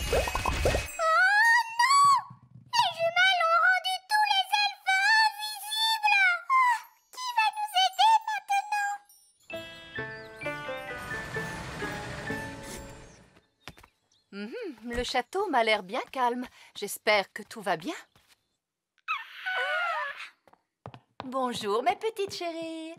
Les jumelles ont rendu tous les elfes invisibles. Qui va nous aider maintenant? Le château m'a l'air bien calme. J'espère que tout va bien. Bonjour, mes petites chéries.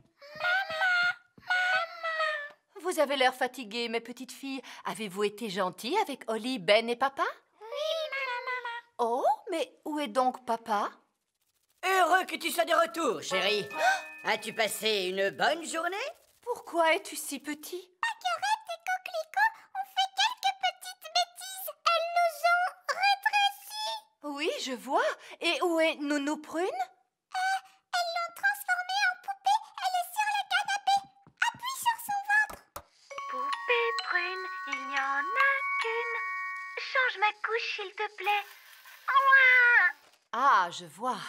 Vous avez l'air fatiguées, mes petites filles. Avez-vous été gentilles avec Holly, Ben et papa? Oui, maman. Oh, mais où est donc papa? Heureux que tu sois de retour, chérie. As-tu passé une bonne journée? Pourquoi es-tu si petit? Pâquerette et Coquelicot ont fait quelques petites bêtises. Elles nous ont rétrécis. Oui, je vois. Et où est Nounou Prune? Elles l'ont transformée en poupée. Elle est sur le canapé. Appuie sur son ventre. Poupée prune, il n'y en a qu'une. Change ma couche, s'il te plaît. Ouah! Ah, je vois.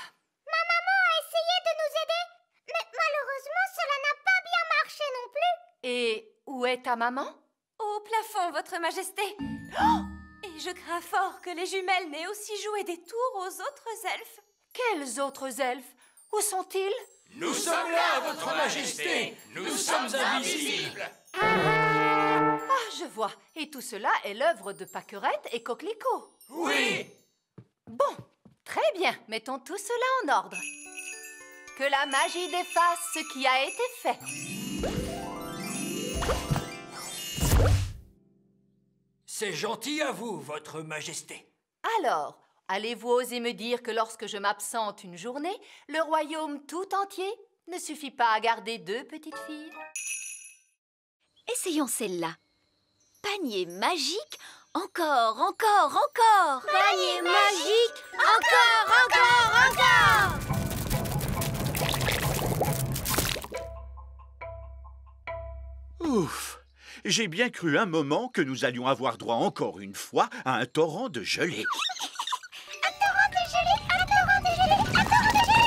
Ma maman a essayé de nous aider, mais malheureusement, cela n'a pas bien marché non plus. Et où est ta maman? Au plafond, votre majesté. Oh! Et je crains fort que les jumelles n'aient aussi joué des tours aux autres elfes. Quels autres elfes? Où sont-ils? Nous sommes là, votre majesté. Nous sommes invisibles. Ah, je vois. Et tout cela est l'œuvre de Pâquerette et Coquelicot. Oui. Bon, très bien. Mettons tout cela en ordre. Que la magie défasse ce qui a été fait. C'est gentil à vous, votre majesté. Alors, allez-vous oser me dire que lorsque je m'absente une journée, le royaume tout entier ne suffit pas à garder 2 petites filles? Essayons celle-là. Panier magique, encore. Panier magique, encore. Ouf! J'ai bien cru un moment que nous allions avoir droit encore une fois à un torrent de gelée. Un torrent de gelée, un torrent de gelée, un torrent de gelée.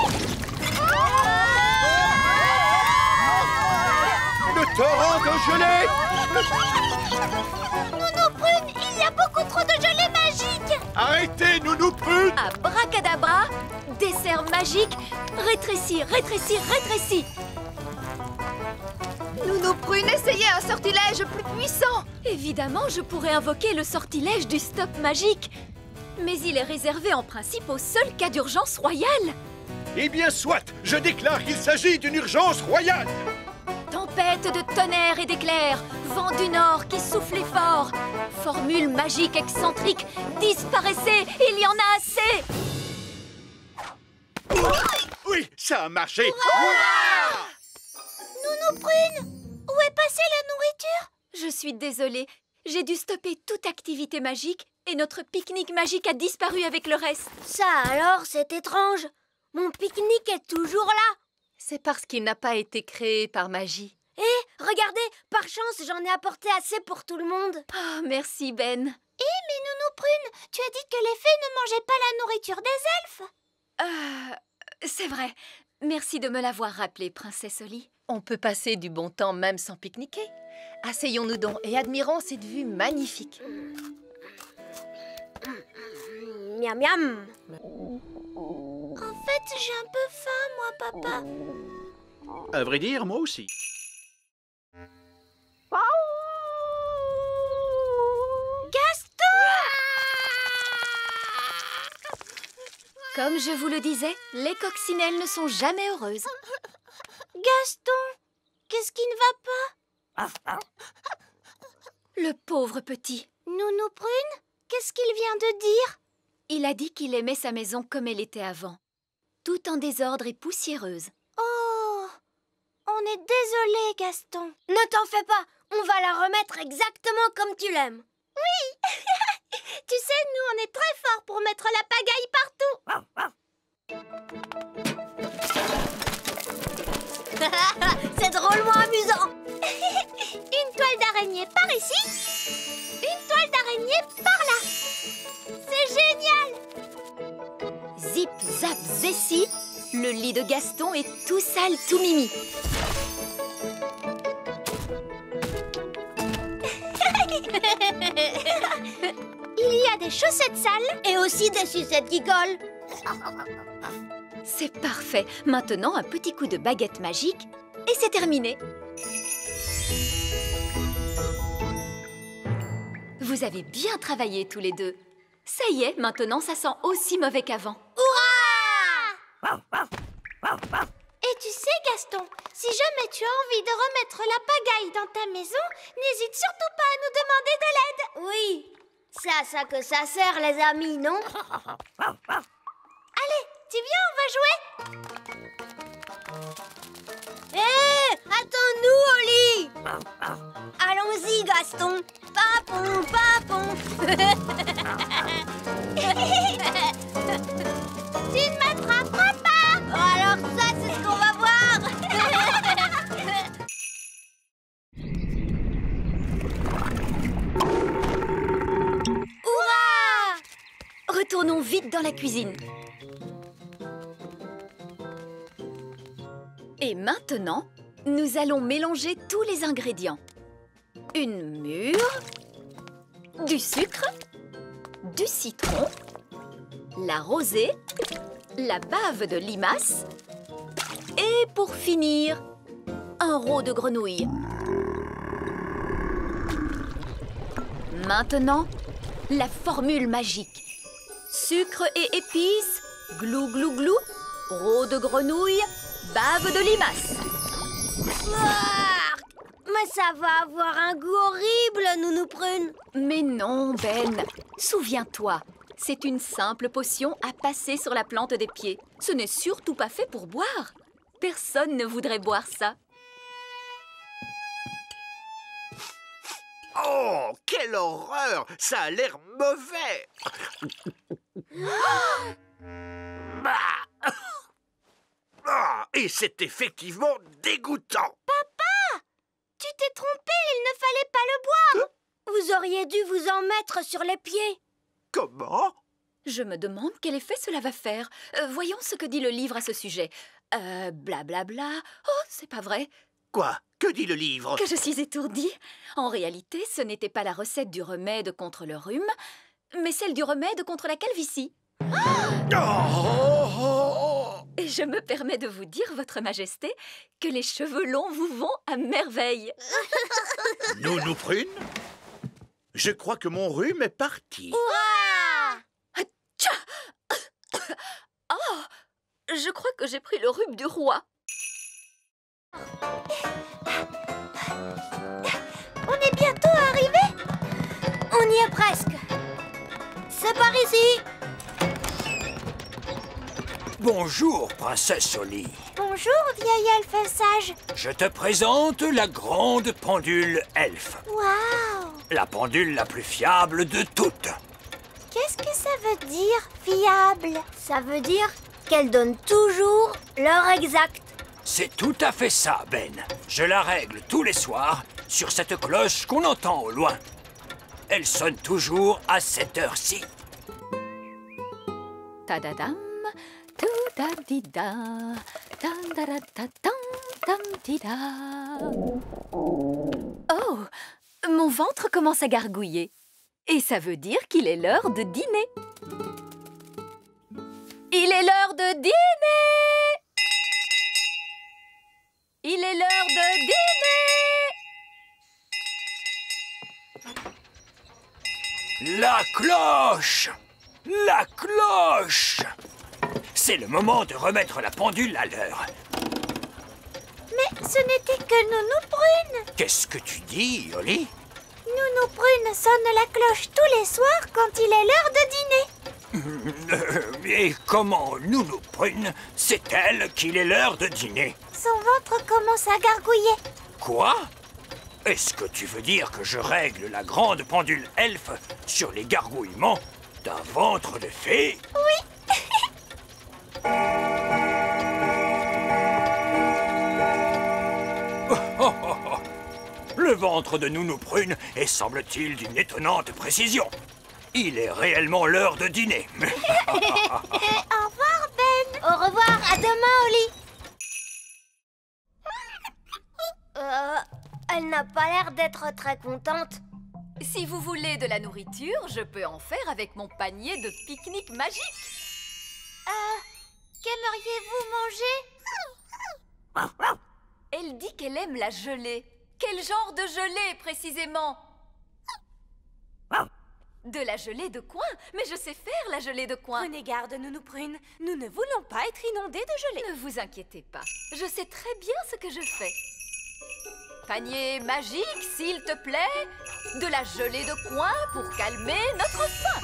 Le torrent de gelée! Nounou Prune, il y a beaucoup trop de gelée magique. Arrêtez, Nounou Prune! Abracadabra, dessert magique, rétrécis. Nounou Prune, essayez un sortilège plus puissant! Évidemment, je pourrais invoquer le sortilège du stop magique. Mais il est réservé en principe au seul cas d'urgence royale. Eh bien, soit! Je déclare qu'il s'agit d'une urgence royale! Tempête de tonnerre et d'éclairs, vent du nord qui soufflait fort. Formule magique excentrique, disparaissez, il y en a assez. Oui, ça a marché! Nounou Prune, où est passée la nourriture? Je suis désolée, j'ai dû stopper toute activité magique et notre pique-nique magique a disparu avec le reste. Ça alors, c'est étrange. Mon pique-nique est toujours là. C'est parce qu'il n'a pas été créé par magie. Regardez, par chance, j'en ai apporté assez pour tout le monde. Oh, merci Ben. Mais Nounou Prune, tu as dit que les fées ne mangeaient pas la nourriture des elfes. C'est vrai. Merci de me l'avoir rappelé, princesse Holly. On peut passer du bon temps même sans pique-niquer. Asseyons-nous donc et admirons cette vue magnifique. Miam miam. En fait, j'ai un peu faim, moi, papa. À vrai dire, moi aussi. Comme je vous le disais, les coccinelles ne sont jamais heureuses. Gaston, qu'est-ce qui ne va pas? Le pauvre petit. Nounou Prune, qu'est-ce qu'il vient de dire? Il a dit qu'il aimait sa maison comme elle était avant. Tout en désordre et poussiéreuse. Oh, on est désolé, Gaston. Ne t'en fais pas, on va la remettre exactement comme tu l'aimes. Oui. Tu sais, nous, on est très forts pour mettre la pagaille partout. C'est drôlement amusant. Une toile d'araignée par ici, une toile d'araignée par là. C'est génial. Zip, zap, zessi, le lit de Gaston est tout sale, tout mimi. Il y a des chaussettes sales et aussi des sucettes qui collent. C'est parfait. Maintenant, un petit coup de baguette magique et c'est terminé. Vous avez bien travaillé tous les deux. Ça y est, maintenant ça sent aussi mauvais qu'avant. Hurrah! Et tu sais, Gaston, si jamais tu as envie de remettre la pagaille dans ta maison, n'hésite surtout pas à nous demander de l'aide. Oui, c'est à ça que ça sert, les amis, non? Allez, tu viens, on va jouer. Hé, attends-nous, Oli. Allons-y, Gaston. Papon, papon. Tu ne m'attraperas pas. Alors ça, c'est ce qu'on va voir. Hurrah! Retournons vite dans la cuisine. Et maintenant, nous allons mélanger tous les ingrédients. Une mûre, du sucre, du citron, la rosée, la bave de limace et pour finir, un roe de grenouille. Maintenant, la formule magique. Sucre et épices, glou glou glou, roe de grenouille, bave de limace. Mais ça va avoir un goût horrible, Nounou Prune. Mais non, Ben. Souviens-toi, c'est une simple potion à passer sur la plante des pieds. Ce n'est surtout pas fait pour boire. Personne ne voudrait boire ça. Oh, quelle horreur! Ça a l'air mauvais! Ah, et c'est effectivement dégoûtant! Tu t'es trompé, il ne fallait pas le boire. Vous auriez dû vous en mettre sur les pieds. Comment? Je me demande quel effet cela va faire. Voyons ce que dit le livre à ce sujet. Blablabla. Oh, c'est pas vrai. Quoi? Que dit le livre? Que je suis étourdie. En réalité, ce n'était pas la recette du remède contre le rhume, mais celle du remède contre la calvitie. Et je me permets de vous dire, Votre Majesté, que les cheveux longs vous vont à merveille. Nounou Prune? Je crois que mon rhume est parti. Oh, je crois que j'ai pris le rhume du roi. On est bientôt arrivé. On y est presque. C'est par ici. Bonjour, princesse Oli. Bonjour, vieil elfe sage. Je te présente la grande pendule elfe. Waouh! La pendule la plus fiable de toutes. Qu'est-ce que ça veut dire, fiable? Ça veut dire qu'elle donne toujours l'heure exacte. C'est tout à fait ça, Ben. Je la règle tous les soirs sur cette cloche qu'on entend au loin. Elle sonne toujours à cette heure-ci. Tadadam, tout-da-di-da, tam-da-da-da-tam, tam-di-da. Oh, mon ventre commence à gargouiller. Et ça veut dire qu'il est l'heure de dîner. Il est l'heure de dîner! Il est l'heure de dîner! La cloche! La cloche! C'est le moment de remettre la pendule à l'heure. Mais ce n'était que Nounou Prune. Qu'est-ce que tu dis, Oli? Nounou Prune sonne la cloche tous les soirs quand il est l'heure de dîner. Et comment Nounou Prune sait-elle qu'il est l'heure de dîner? Son ventre commence à gargouiller. Quoi? Est-ce que tu veux dire que je règle la grande pendule elfe sur les gargouillements d'un ventre de fée? Oui. Le ventre de Nounou Prune est, semble-t-il, d'une étonnante précision. Il est réellement l'heure de dîner. Au revoir, Ben. Au revoir, à demain, Oli. Elle n'a pas l'air d'être très contente. Si vous voulez de la nourriture, je peux en faire avec mon panier de pique-nique magique. Qu'aimeriez-vous manger? Elle dit qu'elle aime la gelée. Quel genre de gelée, précisément? De la gelée de coin? Mais je sais faire la gelée de coin. Prenez garde, Nounou Prune. Nous ne voulons pas être inondés de gelée. Ne vous inquiétez pas. Je sais très bien ce que je fais. Panier magique, s'il te plaît. De la gelée de coin pour calmer notre faim.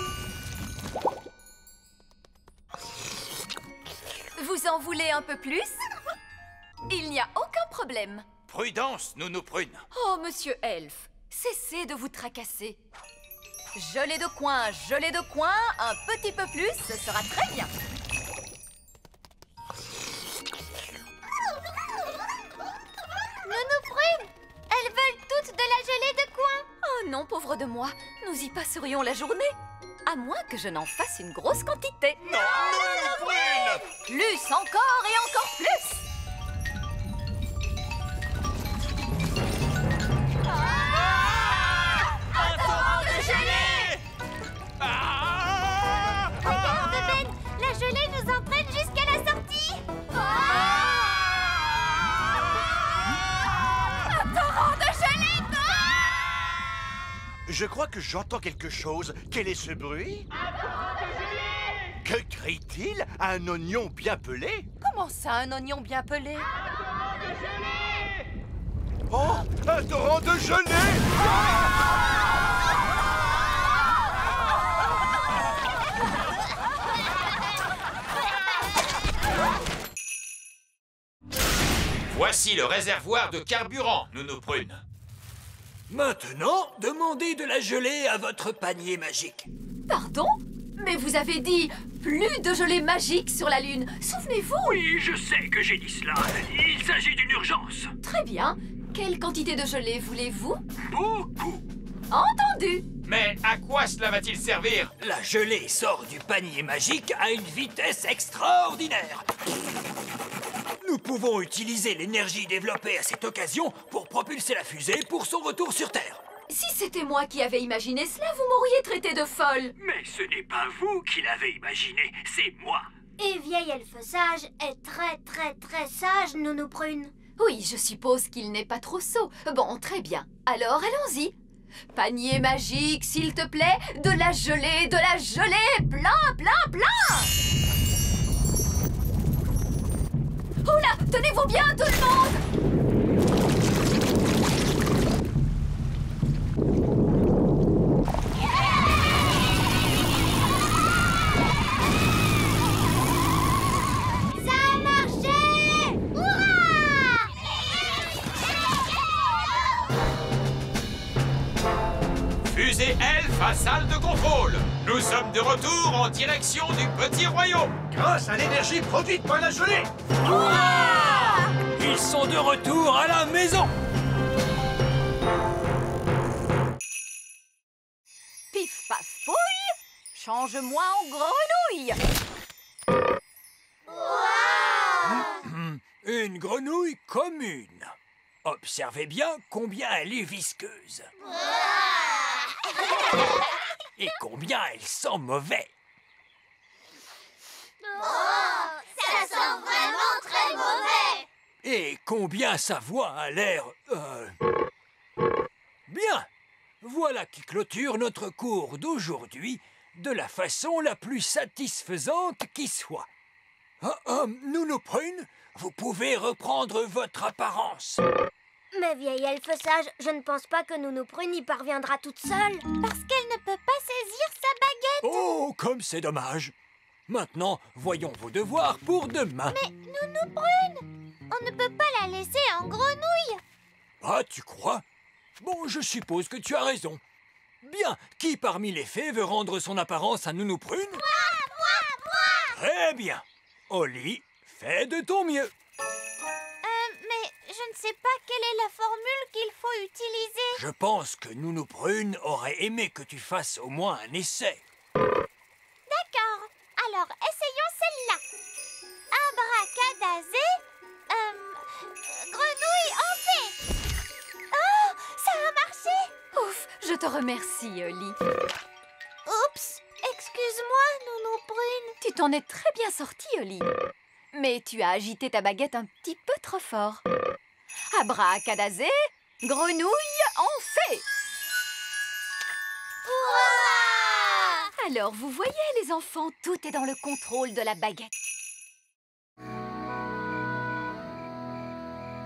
Vous en voulez un peu plus? Il n'y a aucun problème. Prudence, Nounou Prune. Oh, monsieur Elf, cessez de vous tracasser. Gelée de coin, un petit peu plus, ce sera très bien. Nounou Prune, elles veulent toutes de la gelée de coin. Oh non, pauvre de moi, nous y passerions la journée. À moins que je n'en fasse une grosse quantité. Non, Nounou Prune! Plus encore et encore plus. La gelée nous entraîne jusqu'à la sortie. Un torrent de gelée. Je crois que j'entends quelque chose. Quel est ce bruit? Que crie-t-il? Un oignon bien pelé? Comment ça, un oignon bien pelé? Oh, un torrent de gelée! Voici le réservoir de carburant, Nounou Prune. Maintenant, demandez de la gelée à votre panier magique. Pardon? Mais vous avez dit plus de gelée magique sur la Lune. Souvenez-vous? Oui, je sais que j'ai dit cela. Il s'agit d'une urgence. Très bien. Quelle quantité de gelée voulez-vous? Beaucoup. Entendu. Mais à quoi cela va-t-il servir? La gelée sort du panier magique à une vitesse extraordinaire. Nous pouvons utiliser l'énergie développée à cette occasion pour propulser la fusée pour son retour sur Terre. Si c'était moi qui avais imaginé cela, vous m'auriez traité de folle. Mais ce n'est pas vous qui l'avez imaginé, c'est moi. Et vieil elfe sage est très sage, Nounou Prune. Oui, je suppose qu'il n'est pas trop sot. Bon, très bien. Alors, allons-y. Panier magique, s'il te plaît. De la gelée, plein, plein, plein. Oula, tenez-vous bien, tout le monde. Ça a marché! Hurrah! Fusée Elf à salle de contrôle. Nous sommes de retour en direction du petit royaume. Grâce à l'énergie produite par la gelée! Ils sont de retour à la maison. Pif paf pouille, change-moi en grenouille. Une grenouille commune. Observez bien combien elle est visqueuse. Et combien elle sent mauvais. Ça sent vraiment très mauvais! Et combien sa voix a l'air... Bien. Voilà qui clôture notre cours d'aujourd'hui de la façon la plus satisfaisante qui soit. Nounou Prune, vous pouvez reprendre votre apparence. Mais vieil elfe sage, je ne pense pas que Nounou Prune y parviendra toute seule. Parce qu'elle ne peut pas saisir sa baguette. Oh, comme c'est dommage. Maintenant, voyons vos devoirs pour demain. Mais Nounou Prune, on ne peut pas la laisser en grenouille. Ah, tu crois? Bon, je suppose que tu as raison. Bien, qui parmi les fées veut rendre son apparence à Nounou Prune? Moi! Très bien. Oli, fais de ton mieux. Mais je ne sais pas quelle est la formule qu'il faut utiliser. Je pense que Nounou Prune aurait aimé que tu fasses au moins un essai. D'accord. Alors, essayons celle-là. Abracadazé, grenouille en paix. Oh, ça a marché. Ouf, je te remercie, Oli. Oups, excuse-moi, Nounou Prune. Tu t'en es très bien sortie, Oli. Mais tu as agité ta baguette un petit peu trop fort. Abracadazé, grenouille en fait. Alors, vous voyez, les enfants, tout est dans le contrôle de la baguette.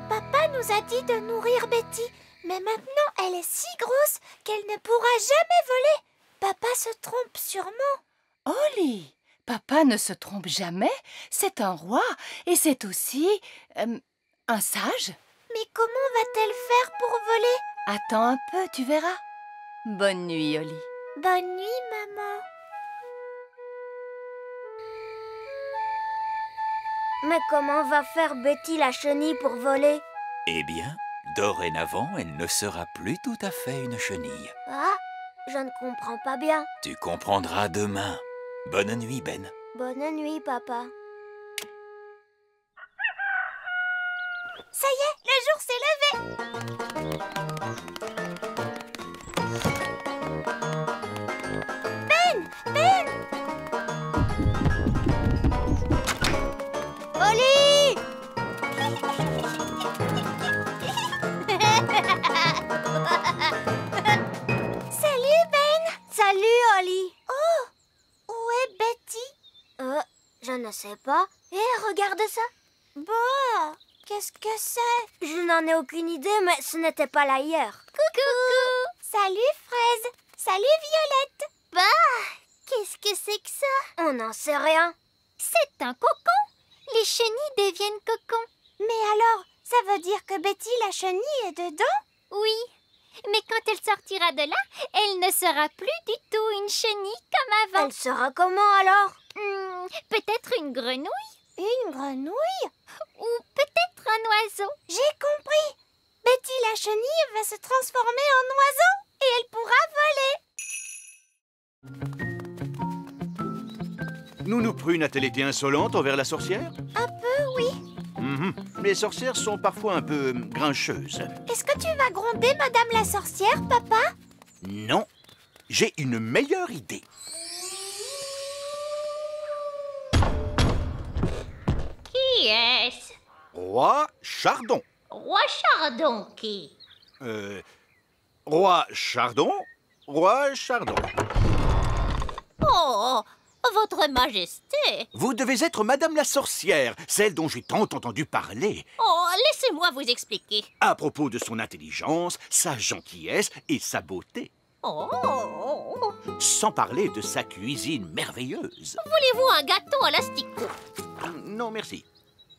Papa nous a dit de nourrir Betty, mais maintenant elle est si grosse qu'elle ne pourra jamais voler. Papa se trompe sûrement. Oli, papa ne se trompe jamais. C'est un roi et c'est aussi un sage. Mais comment va-t-elle faire pour voler? Attends un peu, tu verras. Bonne nuit, Oli. Bonne nuit, maman. Mais comment va faire Betty la chenille pour voler? Eh bien, dorénavant, elle ne sera plus tout à fait une chenille. Ah, je ne comprends pas bien. Tu comprendras demain. Bonne nuit, Ben. Bonne nuit, papa. Ça y est, le jour s'est levé. Ben! Oli! Salut, Ben! Salut, Oli! Oh! Où est Betty? Je ne sais pas. Regarde ça! Bah! Qu'est-ce que c'est? Je n'en ai aucune idée, mais ce n'était pas là hier. Coucou! Salut, Fraise! Salut, Violette! Bah! Qu'est-ce que c'est que ça? On n'en sait rien. C'est un cocon. Les chenilles deviennent cocons. Mais alors, ça veut dire que Betty la chenille est dedans? Oui. Mais quand elle sortira de là, elle ne sera plus du tout une chenille comme avant. Elle sera comment alors? Peut-être une grenouille? Une grenouille? Ou peut-être un oiseau. J'ai compris. Betty la chenille va se transformer en oiseau et elle pourra voler. Nounou Prune a-t-elle été insolente envers la sorcière? Un peu, oui. Les sorcières sont parfois un peu grincheuses. Est-ce que tu vas gronder Madame la sorcière, papa? Non, j'ai une meilleure idée. Qui est-ce? Roi Chardon. Roi Chardon qui? Roi Chardon. Roi Chardon. Oh, votre Majesté. Vous devez être Madame la sorcière, celle dont j'ai tant entendu parler. Oh, laissez-moi vous expliquer. À propos de son intelligence, sa gentillesse et sa beauté. Oh. Sans parler de sa cuisine merveilleuse. Voulez-vous un gâteau à l'asticot? Non, merci.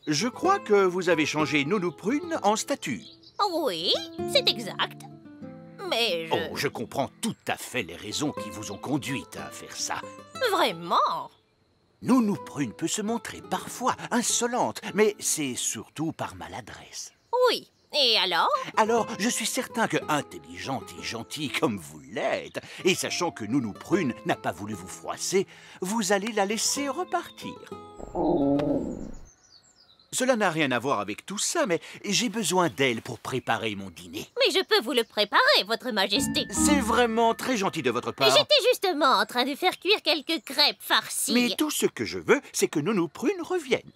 Je crois que vous avez changé Nounou Prune en statue. Oui, c'est exact. Mais je... Oh, je comprends tout à fait les raisons qui vous ont conduite à faire ça. Vraiment? Nounou Prune peut se montrer parfois insolente, mais c'est surtout par maladresse. Oui. Et alors? Alors, je suis certain que, intelligente et gentille comme vous l'êtes, et sachant que Nounou Prune n'a pas voulu vous froisser, vous allez la laisser repartir. Cela n'a rien à voir avec tout ça, mais j'ai besoin d'elle pour préparer mon dîner. Mais je peux vous le préparer, votre Majesté. C'est vraiment très gentil de votre part. J'étais justement en train de faire cuire quelques crêpes farcies. Mais tout ce que je veux, c'est que Nounou Prune revienne.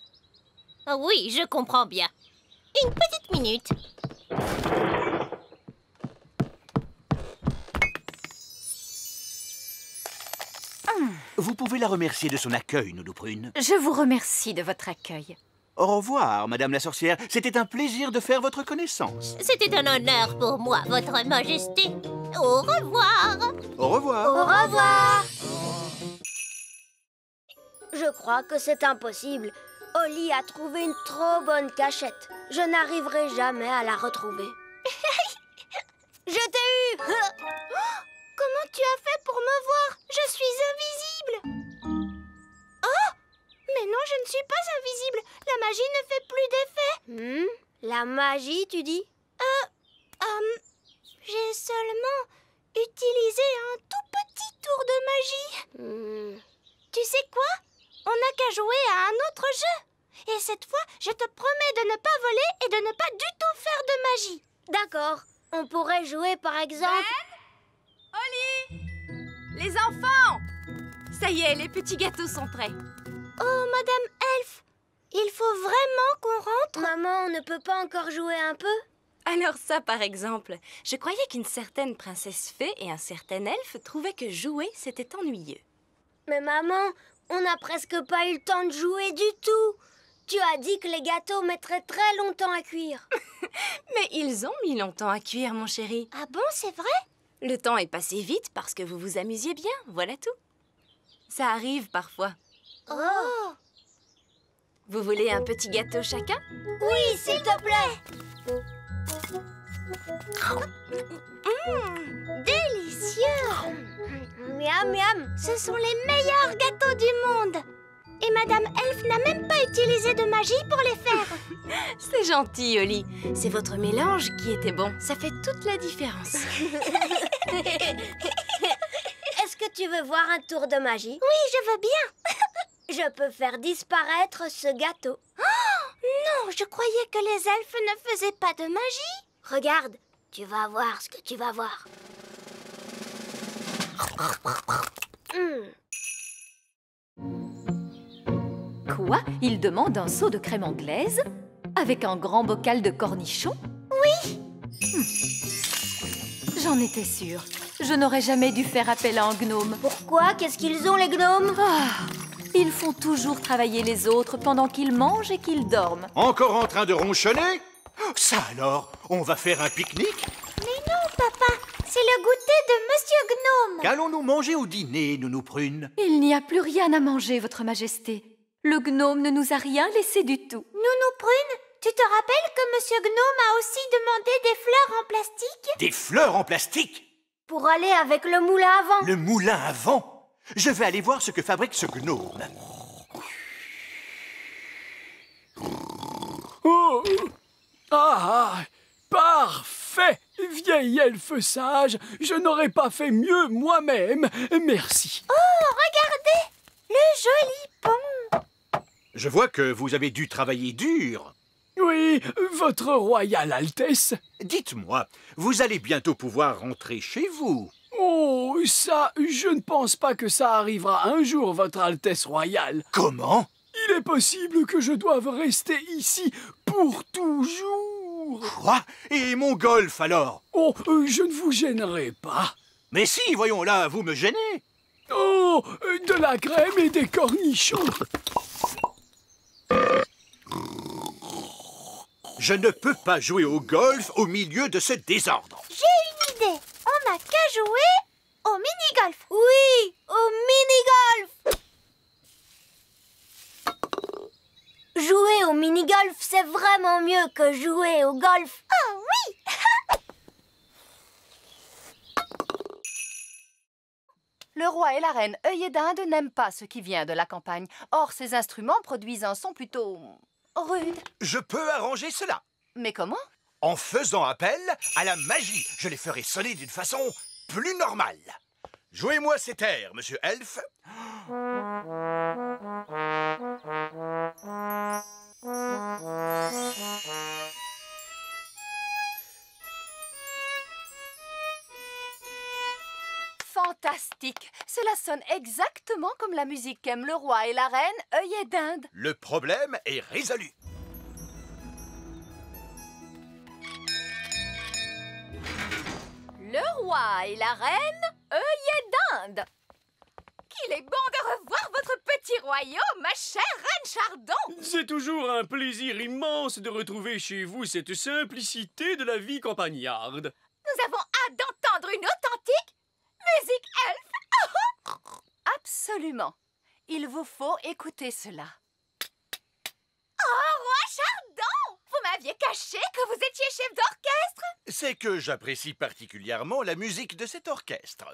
Oui, je comprends bien. Une petite minute. Vous pouvez la remercier de son accueil, Nounou Prune. Je vous remercie de votre accueil. Au revoir, Madame la sorcière. C'était un plaisir de faire votre connaissance. C'était un honneur pour moi, votre Majesté. Au revoir. Au revoir. Au revoir. Je crois que c'est impossible. Oli a trouvé une trop bonne cachette. Je n'arriverai jamais à la retrouver. Je t'ai eu. Comment tu as fait pour me voir? Je suis invisible. Oh! Mais non, je ne suis pas invisible. La magie ne fait plus d'effet. La magie, tu dis? J'ai seulement utilisé un tout petit tour de magie. Tu sais quoi? On n'a qu'à jouer à un autre jeu. Et cette fois, je te promets de ne pas voler et de ne pas du tout faire de magie. D'accord. On pourrait jouer par exemple... Les enfants! Ça y est, les petits gâteaux sont prêts. Oh, Madame Elf, il faut vraiment qu'on rentre? Maman, on ne peut pas encore jouer un peu? Alors ça, par exemple, je croyais qu'une certaine princesse fée et un certain elfe trouvaient que jouer, c'était ennuyeux. Mais maman, on n'a presque pas eu le temps de jouer du tout. Tu as dit que les gâteaux mettraient très longtemps à cuire. Mais ils ont mis longtemps à cuire, mon chéri. Ah bon, c'est vrai? Le temps est passé vite parce que vous vous amusiez bien, voilà tout. Ça arrive parfois. Oh! Vous voulez un petit gâteau chacun? Oui, s'il te plaît! Délicieux! Miam, miam! Ce sont les meilleurs gâteaux du monde! Et Madame Elf n'a même pas utilisé de magie pour les faire! C'est gentil, Oli. C'est votre mélange qui était bon. Ça fait toute la différence. Est-ce que tu veux voir un tour de magie? Oui, je veux bien! Je peux faire disparaître ce gâteau. Oh, non, je croyais que les elfes ne faisaient pas de magie. Regarde, tu vas voir ce que tu vas voir. Quoi? Il demande un seau de crème anglaise? Avec un grand bocal de cornichons? Oui! J'en étais sûre. Je n'aurais jamais dû faire appel à un gnome. Pourquoi? Qu'est-ce qu'ils ont, les gnomes? Ils font toujours travailler les autres pendant qu'ils mangent et qu'ils dorment. Encore en train de ronchonner? Ça alors, on va faire un pique-nique? Mais non, papa, c'est le goûter de Monsieur Gnome. Qu'allons-nous manger au dîner, Nounou Prune? Il n'y a plus rien à manger, Votre Majesté. Le gnome ne nous a rien laissé du tout. Nounou Prune, tu te rappelles que Monsieur Gnome a aussi demandé des fleurs en plastique? Des fleurs en plastique? Pour aller avec le moulin à vent. Le moulin à vent? Je vais aller voir ce que fabrique ce gnome. Oh! Ah! Parfait! Vieil elfe sage, je n'aurais pas fait mieux moi-même. Merci. Oh, regardez! Le joli pont! Je vois que vous avez dû travailler dur. Oui, votre royale Altesse. Dites-moi, vous allez bientôt pouvoir rentrer chez vous. Oh, ça, je ne pense pas que ça arrivera un jour, votre Altesse royale. Comment? Il est possible que je doive rester ici pour toujours. Quoi? Et mon golf, alors? Oh, je ne vous gênerai pas. Mais si, voyons là, vous me gênez. Oh, de la crème et des cornichons. Je ne peux pas jouer au golf au milieu de ce désordre. J'ai une idée. On n'a qu'à jouer au mini-golf. Oui, au mini-golf. Jouer au mini-golf, c'est vraiment mieux que jouer au golf. Oh oui. Le roi et la reine œillet d'Inde n'aiment pas ce qui vient de la campagne. Or, ces instruments produisent un son plutôt rude. Je peux arranger cela. Mais comment? En faisant appel à la magie. Je les ferai sonner d'une façon plus normale. Jouez-moi cet air, monsieur Elf. Fantastique! Cela sonne exactement comme la musique qu'aiment le roi et la reine œillet d'Inde. Le problème est résolu. Le roi et la reine œillet d'Inde. Qu'il est bon de revoir votre petit royaume, ma chère reine Chardon. C'est toujours un plaisir immense de retrouver chez vous cette simplicité de la vie campagnarde. Nous avons hâte d'entendre une authentique musique elfe. Absolument. Il vous faut écouter cela. Oh, roi Chardon! Vous m'aviez caché que vous étiez chef d'orchestre? C'est que j'apprécie particulièrement la musique de cet orchestre.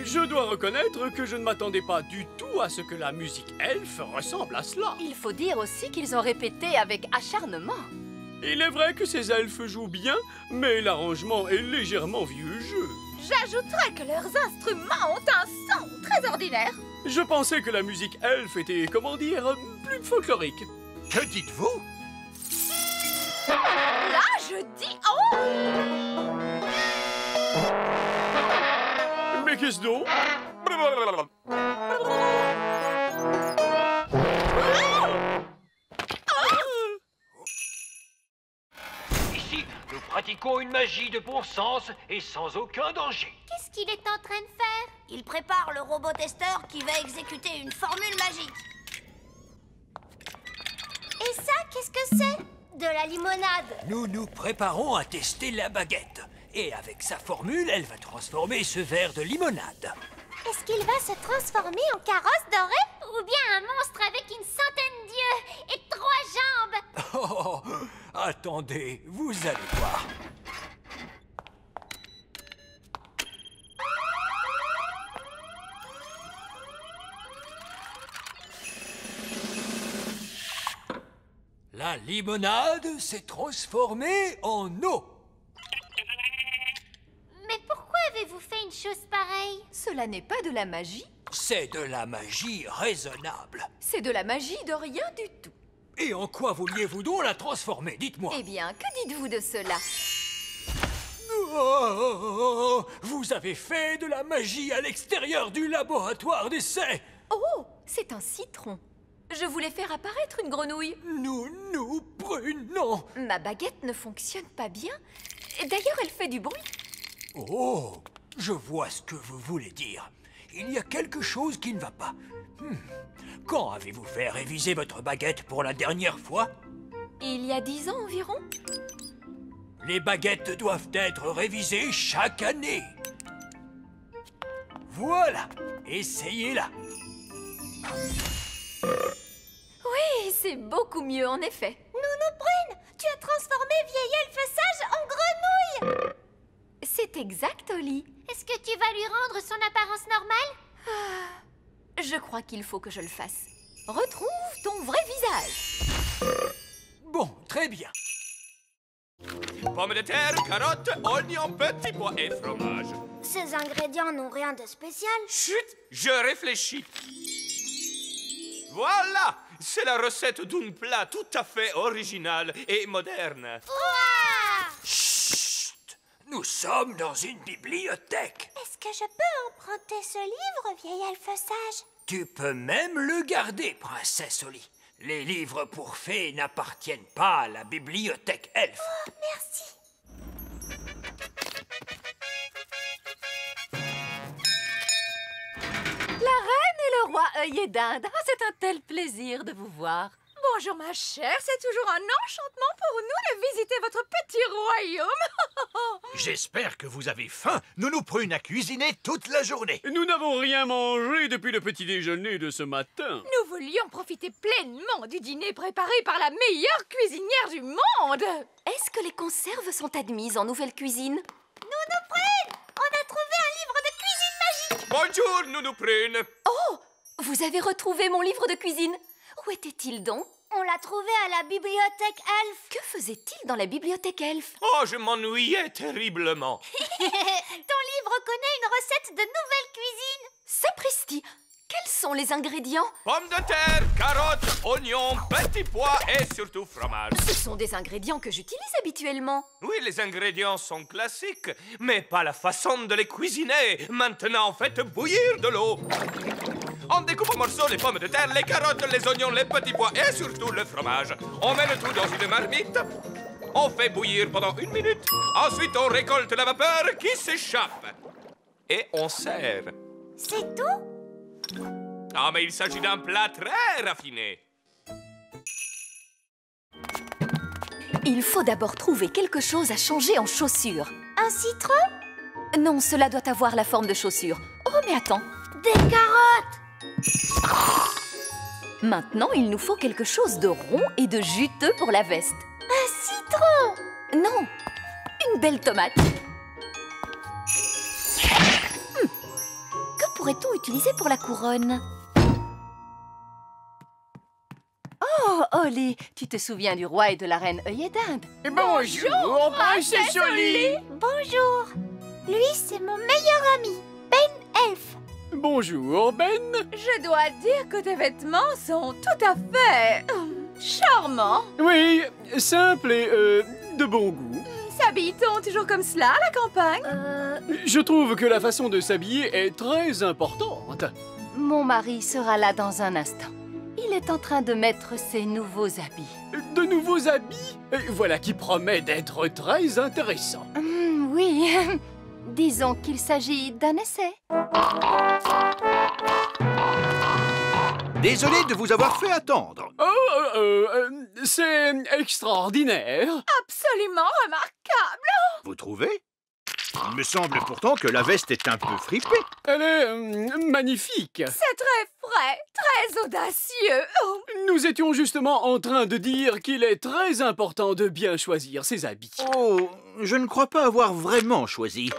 Je dois reconnaître que je ne m'attendais pas du tout à ce que la musique elfe ressemble à cela. Il faut dire aussi qu'ils ont répété avec acharnement. Il est vrai que ces elfes jouent bien, mais l'arrangement est légèrement vieux jeu. J'ajouterais que leurs instruments ont un son très ordinaire. Je pensais que la musique elfe était, comment dire, plus folklorique. Que dites-vous? je dis... Oh! Mais qu'est-ce donc? Ici, nous pratiquons une magie de bon sens et sans aucun danger. Qu'est-ce qu'il est en train de faire? Il prépare le robot testeur qui va exécuter une formule magique. Et ça, qu'est-ce que c'est? De la limonade. Nous nous préparons à tester la baguette. Et avec sa formule, elle va transformer ce verre de limonade. Est-ce qu'il va se transformer en carrosse dorée? Ou bien un monstre avec une centaine d'yeux et 3 jambes? Oh, attendez, vous allez voir. La limonade s'est transformée en eau. Mais pourquoi avez-vous fait une chose pareille? Cela n'est pas de la magie, C'est de la magie raisonnable. c'est de la magie de rien du tout. Et en quoi vouliez-vous donc la transformer? Dites-moi. Eh bien, que dites-vous de cela? Oh, vous avez fait de la magie à l'extérieur du laboratoire d'essai. Oh, c'est un citron. Je voulais faire apparaître une grenouille. Nous prunons. Ma baguette ne fonctionne pas bien. D'ailleurs, elle fait du bruit. Oh, je vois ce que vous voulez dire. Il y a quelque chose qui ne va pas. Quand avez-vous fait réviser votre baguette pour la dernière fois? Il y a 10 ans environ. Les baguettes doivent être révisées chaque année. Voilà, essayez-la. Oui, c'est beaucoup mieux en effet. Nounou Prune, tu as transformé vieil elfe sage en grenouille. C'est exact, Oli. Est-ce que tu vas lui rendre son apparence normale? Je crois qu'il faut que je le fasse. Retrouve ton vrai visage. Bon, très bien. Pommes de terre, carottes, oignons, petits pois et fromage. Ces ingrédients n'ont rien de spécial. Chut, je réfléchis. Voilà, c'est la recette d'un plat tout à fait original et moderne. Ouah! Chut! Nous sommes dans une bibliothèque. Est-ce que je peux emprunter ce livre, vieil elfe sage? Tu peux même le garder, princesse Oli. Les livres pour fées n'appartiennent pas à la bibliothèque elfe. Oh, merci. La reine et le roi œillet d'Inde. Ah, c'est un tel plaisir de vous voir. Bonjour ma chère, c'est toujours un enchantement pour nous de visiter votre petit royaume. J'espère que vous avez faim. Nounou Prune a cuisiné toute la journée. Nous n'avons rien mangé depuis le petit déjeuner de ce matin. Nous voulions profiter pleinement du dîner préparé par la meilleure cuisinière du monde. Est-ce que les conserves sont admises en nouvelle cuisine? Nounou Prune, on a trouvé un livre de cuisine magique. Bonjour, Nounou Prune. Oh, vous avez retrouvé mon livre de cuisine. Où était-il donc? On l'a trouvé à la bibliothèque elfe. Que faisait-il dans la bibliothèque elfe? Oh, je m'ennuyais terriblement. Ton livre connaît une recette de nouvelle cuisine. Sapristi! Quels sont les ingrédients? Pommes de terre, carottes, oignons, petits pois et surtout fromage. Ce sont des ingrédients que j'utilise habituellement. Oui, les ingrédients sont classiques, mais pas la façon de les cuisiner. Maintenant, faites bouillir de l'eau. On découpe en morceaux les pommes de terre, les carottes, les oignons, les petits pois et surtout le fromage. On met le tout dans une marmite. On fait bouillir pendant 1 minute. Ensuite, on récolte la vapeur qui s'échappe. Et on sert. C'est tout? Ah, mais il s'agit d'un plat très raffiné. Il faut d'abord trouver quelque chose à changer en chaussures. Un citron? Non, cela doit avoir la forme de chaussures. Oh, mais attends. Des carottes! Maintenant, il nous faut quelque chose de rond et de juteux pour la veste. Un citron! Non, une belle tomate. Que pourrait-on utiliser pour la couronne? Oh, Oli, tu te souviens du roi et de la reine œillet d'Inde? Bonjour, princesse Oli. Bonjour. Lui, c'est mon meilleur ami, Ben Elfe. Bonjour, Ben. Je dois dire que tes vêtements sont tout à fait Charmant. Oui, simple et de bon goût. S'habille-t-on toujours comme cela à la campagne? Je trouve que la façon de s'habiller est très importante. Mon mari sera là dans un instant. Il est en train de mettre ses nouveaux habits. De nouveaux habits? Voilà qui promet d'être très intéressant. Oui, disons qu'il s'agit d'un essai. Désolé de vous avoir fait attendre. C'est extraordinaire. Absolument remarquable. Vous trouvez? Il me semble pourtant que la veste est un peu fripée. Elle est magnifique. C'est très frais, très audacieux. Oh. Nous étions justement en train de dire qu'il est très important de bien choisir ses habits. Oh, je ne crois pas avoir vraiment choisi.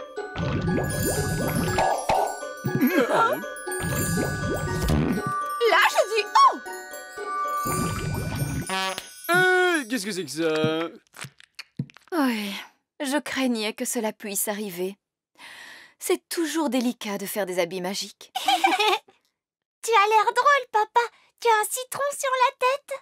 Là, je dis oh! Qu'est-ce que c'est que ça? Oui, je craignais que cela puisse arriver. C'est toujours délicat de faire des habits magiques. Tu as l'air drôle, papa. Tu as un citron sur la tête.